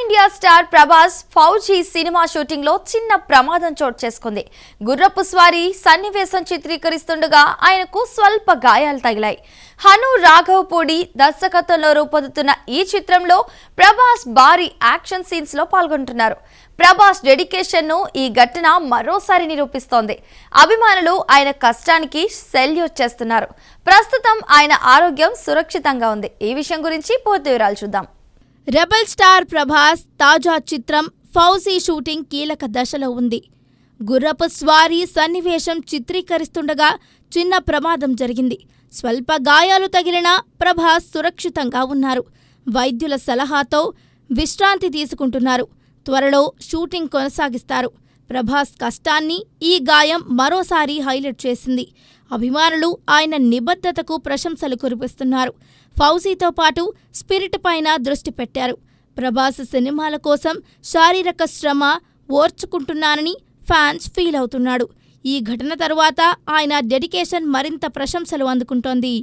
India star Prabhas fauji cinema shooting లో చిన్న ప్రమాదం చోటు చేసుకుంది. గుర్రపు స్వారీ సన్నివేశం చిత్రీకరిస్తుండగా ఆయనకు స్వల్ప గాయాలు తగిలాయి. హను రాఘవపూడి దర్శకత్వంలో రూపొందుతున్న ఈ చిత్రంలో ప్రభాస్ భారీ యాక్షన్ సీన్స్ లో పాల్గొంటున్నారు. ప్రభాస్ డెడికేషన్ ను ఈ ఘటన మరోసారి నిరూపిస్తోంది. అభిమానులు ఆయన కష్టానికి సెల్యూట్ చేస్తున్నారు. ప్రస్తుతం ఆయన ఆరోగ్యం సురక్షితంగా ఉంది. ఈ విషయం గురించి పూర్తి వివరాలు చూద్దాం. రెబల్ స్టార్ ప్రభాస్ తాజా చిత్రం ఫౌజీ షూటింగ్ కీలక దశలో ఉంది. గుర్రపు స్వారీ సన్నివేశం చిత్రీకరిస్తుండగా చిన్న ప్రమాదం జరిగింది. స్వల్ప గాయాలు తగిలినా ప్రభాస్ సురక్షితంగా ఉన్నారు. వైద్యుల సలహాతో విశ్రాంతి తీసుకుంటున్నారు. త్వరలో షూటింగ్ కొనసాగిస్తారు. ప్రభాస్ కష్టాన్ని ఈ గాయం మరోసారి హైలైట్ చేసింది. అభిమానులు ఆయన నిబద్ధతకు ప్రశంసలు కురిపిస్తున్నారు. ఫౌజీతో పాటు స్పిరిట్ పైన దృష్టి పెట్టారు. ప్రభాస్ సినిమాల కోసం శారీరక శ్రమ ఓర్చుకుంటున్నానని ఫ్యాన్స్ ఫీల్ అవుతున్నాడు. ఈ ఘటన తరువాత ఆయన డెడికేషన్ మరింత ప్రశంసలు అందుకుంటోంది.